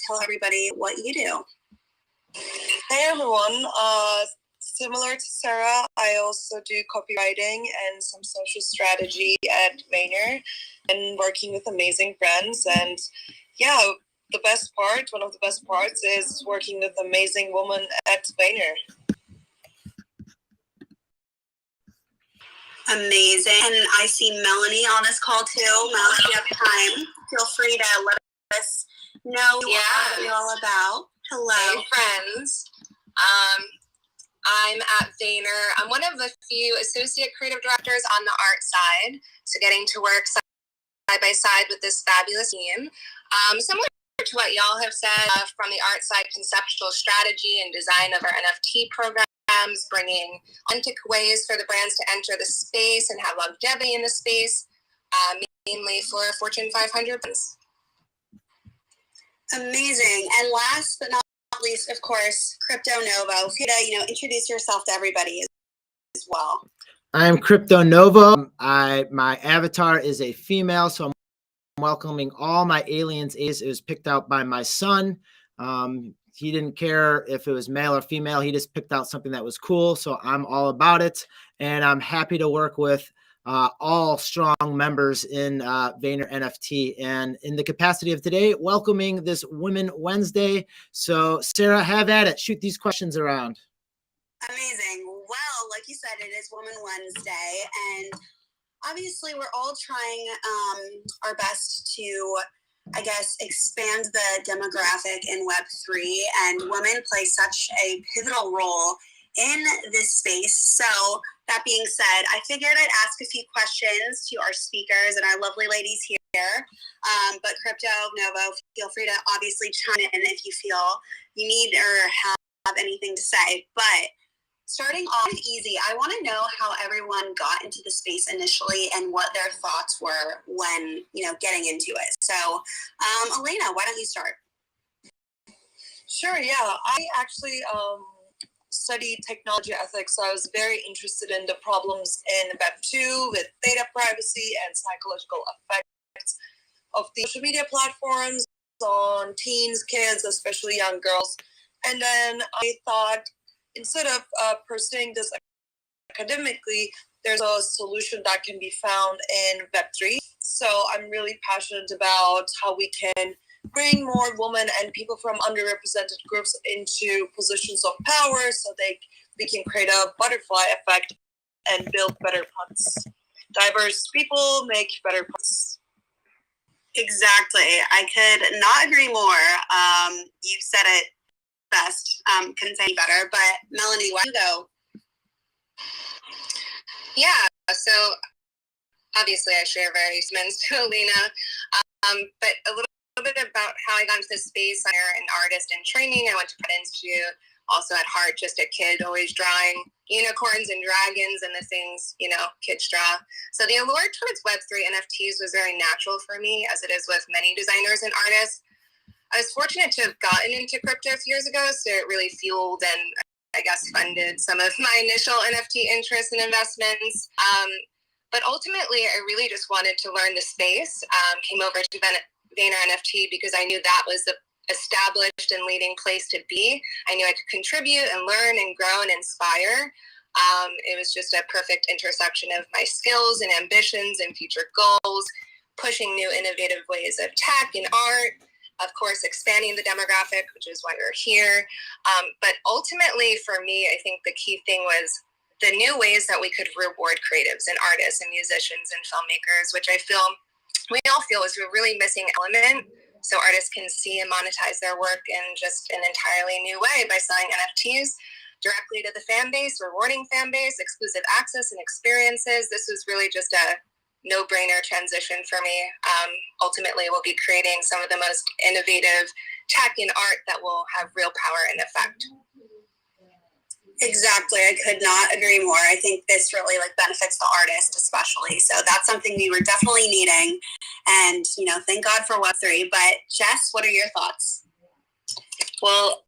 tell everybody what you do. Hey everyone, similar to Sarah, I also do copywriting and some social strategy at Vayner and working with amazing brands. And yeah, one of the best parts is working with amazing women at Vayner. Amazing. And I see Melanie on this call too. Melanie, if you have time, feel free to let us know what you're all about. Hello. Hey, friends. I'm at Vayner. I'm one of the few associate creative directors on the art side, so getting to work side by side with this fabulous team. Similar to what y'all have said, from the art side, conceptual strategy and design of our NFT programs, bringing authentic ways for the brands to enter the space and have longevity in the space, mainly for Fortune 500 brands. Amazing. And last but not least, of course, Crypto Novo. If you could, introduce yourself to everybody as well. I'm Crypto Novo. My avatar is a female, so I'm welcoming all my aliens. It was picked out by my son. He didn't care if it was male or female. He just picked out something that was cool, so I'm all about it. And I'm happy to work with all strong members in Vayner NFT, and in the capacity of today, welcoming this Women Wednesday. So Sarah, have at it. Shoot these questions around. Amazing. Well, like you said, it is Women Wednesday, and obviously we're all trying our best to, I guess, expand the demographic in Web3, and women play such a pivotal role in this space. So that being said, I figured I'd ask a few questions to our speakers and our lovely ladies here. But Crypto Novo, feel free to obviously chime in if you feel you need or have anything to say. But starting off easy, I want to know how everyone got into the space initially and what their thoughts were when, getting into it. So, Elena, why don't you start? Sure, yeah. I actually studied technology ethics, so I was very interested in the problems in Web2 with data privacy and psychological effects of the social media platforms on teens, kids, especially young girls. And then I thought, instead of pursuing this academically, there's a solution that can be found in Web3. So I'm really passionate about how we can bring more women and people from underrepresented groups into positions of power so we can create a butterfly effect and build better punts. Diverse people make better punts. Exactly. I could not agree more. You said it best. Couldn't say any better. But Melanie, why don't you go? Yeah, so obviously I share various men's to Alina, but a little bit about how I got into this space. I'm an artist in training. I went to Penn Institute, also at heart just a kid, always drawing unicorns and dragons and the things, kids draw. So the allure towards Web3 NFTs was very natural for me, as it is with many designers and artists. I was fortunate to have gotten into crypto a few years ago, so it really fueled and I guess funded some of my initial NFT interests and investments. But ultimately, I really just wanted to learn the space. Came over to Vayner NFT because I knew that was the established and leading place to be. I knew I could contribute and learn and grow and inspire. It was just a perfect intersection of my skills and ambitions and future goals, pushing new innovative ways of tech and art, of course, expanding the demographic, which is why we're here. But ultimately, for me, I think the key thing was the new ways that we could reward creatives and artists and musicians and filmmakers, which we all feel is a really missing element. So artists can see and monetize their work in just an entirely new way by selling NFTs directly to the fan base, rewarding fan base, exclusive access and experiences. This was really just a no-brainer transition for me. Ultimately, we'll be creating some of the most innovative tech and art that will have real power and effect. Exactly. I could not agree more. I think this really benefits the artist especially. So that's something we were definitely needing. And, thank God for Web3. But Jess, what are your thoughts? Well,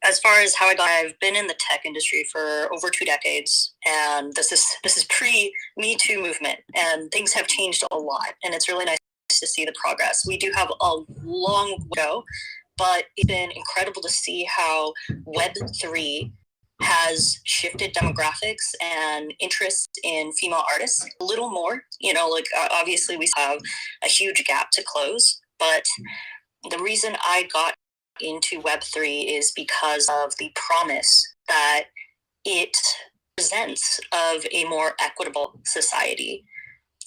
as far as how I've been in the tech industry for over 2 decades, and this is pre-Me Too movement, and things have changed a lot. And it's really nice nice to see the progress. We do have a long way to go, but it's been incredible to see how Web3 has shifted demographics and interest in female artists a little more. Obviously we have a huge gap to close, but the reason I got into Web3 is because of the promise that it presents of a more equitable society.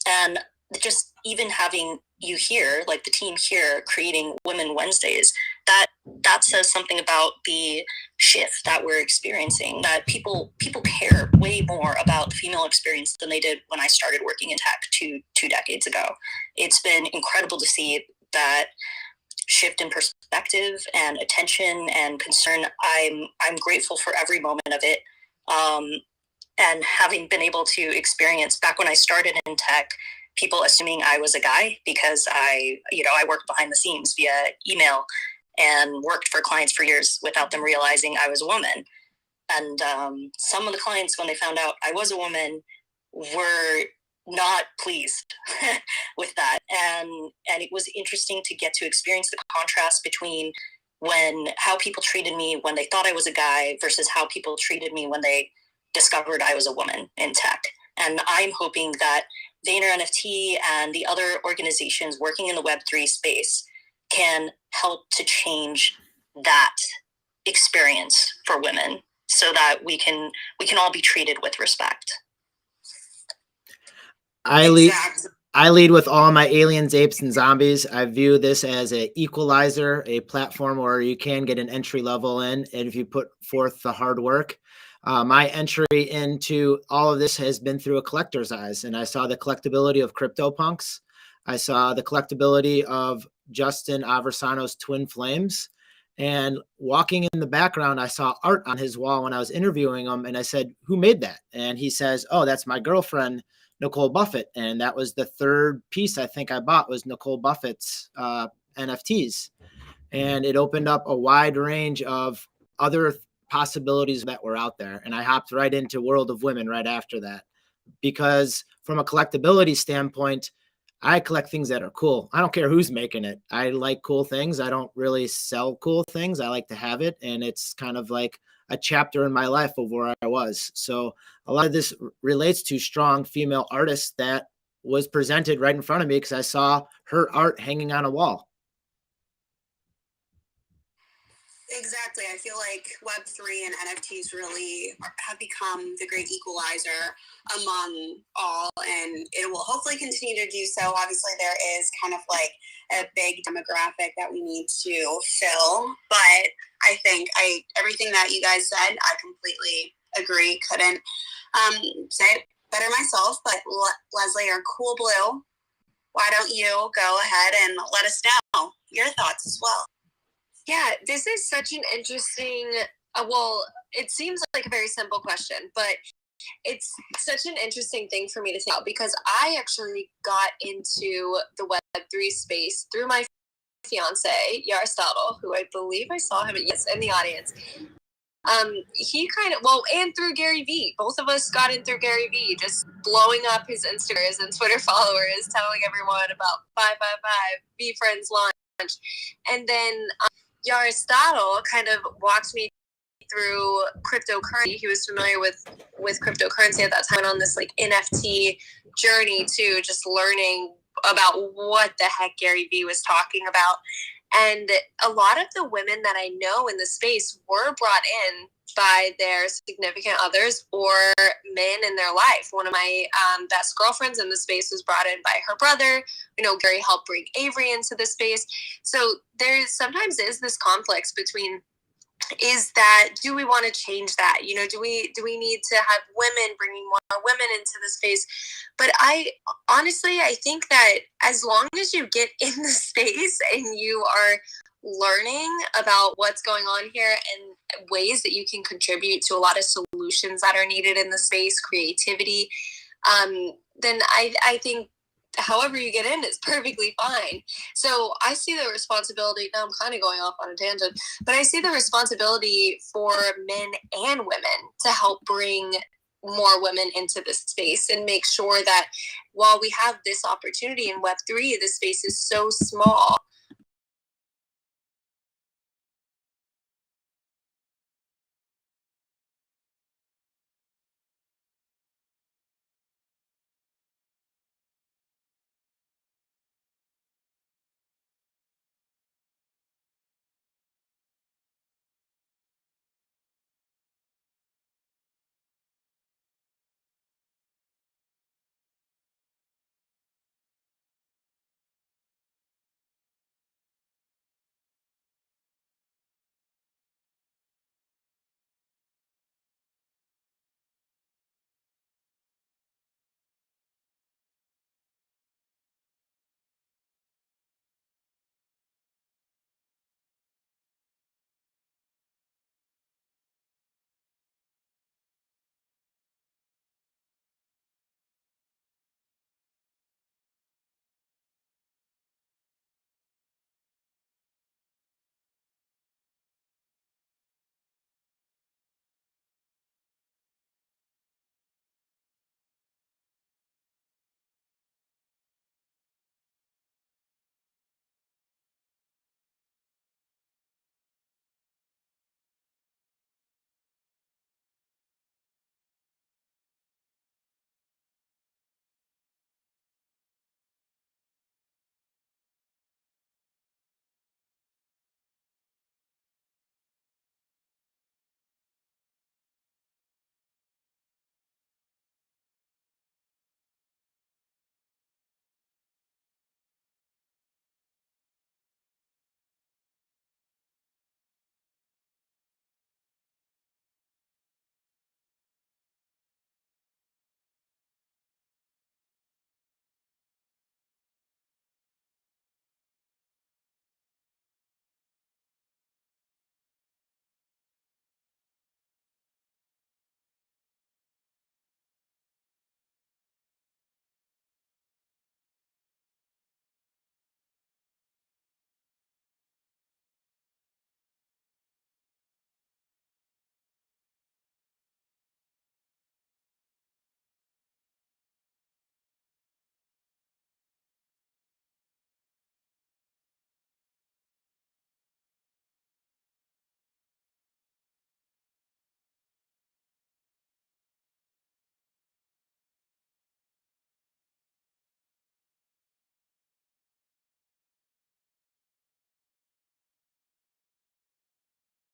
And just even having you here, like the team here, creating Women Wednesdays, that says something about the shift that we're experiencing, that people care way more about the female experience than they did when I started working in tech two decades ago. It's been incredible to see that shift in perspective and attention and concern. I'm grateful for every moment of it. And having been able to experience back when I started in tech, people assuming I was a guy because I worked behind the scenes via email and worked for clients for years without them realizing I was a woman. And some of the clients, when they found out I was a woman, were not pleased with that. And it was interesting to get to experience the contrast between how people treated me when they thought I was a guy versus how people treated me when they discovered I was a woman in tech. And I'm hoping that Vayner NFT and the other organizations working in the Web3 space can help to change that experience for women so that we can all be treated with respect. I lead with all my aliens, apes, and zombies. I view this as an equalizer, a platform where you can get an entry level in, and if you put forth the hard work. My entry into all of this has been through a collector's eyes, and I saw the collectability of CryptoPunks. I saw the collectability of Justin Aversano's Twin Flames, and walking in the background, I saw art on his wall when I was interviewing him, and I said, "Who made that?" And he says, "Oh, that's my girlfriend, Nicole Buffett." And that was the third piece I think I bought was Nicole Buffett's NFTs. And it opened up a wide range of other possibilities that were out there. And I hopped right into World of Women right after that, because from a collectability standpoint, I collect things that are cool. I don't care who's making it. I like cool things. I don't really sell cool things. I like to have it. And it's kind of like a chapter in my life of where I was. So a lot of this relates to strong female artists that was presented right in front of me because I saw her art hanging on a wall. Exactly. I feel like Web3 and NFTs really have become the great equalizer among all, and it will hopefully continue to do so. Obviously, there is kind of like a big demographic that we need to fill, but I think everything that you guys said, I completely agree. Couldn't say it better myself, but Leslie or Cool Blue, why don't you go ahead and let us know your thoughts as well? Yeah, this is such an interesting, well, it seems like a very simple question, but it's such an interesting thing for me to think about because I actually got into the Web3 space through my fiance, Aristotle, who I believe I saw him in the audience. He kind of, and through Gary Vee. Both of us got in through Gary Vee, just blowing up his Instagrams and Twitter followers, telling everyone about 555, Be Friends launch. And then Aristotle kind of walked me through cryptocurrency. He was familiar with cryptocurrency at that time, on this like NFT journey too, just learning about what the heck Gary Vee was talking about. And a lot of the women that I know in the space were brought in by their significant others or men in their life. One of my best girlfriends in the space was brought in by her brother. Gary helped bring Avery into the space. So there sometimes is this conflict between, is that, do we want to change that? Do we need to have women, bringing more women into the space? But I think that as long as you get in the space and you are learning about what's going on here and ways that you can contribute to a lot of solutions that are needed in the space, creativity, then I think however you get in is perfectly fine. So I see the responsibility, now I'm kind of going off on a tangent, but I see the responsibility for men and women to help bring more women into this space and make sure that while we have this opportunity in Web3, the space is so small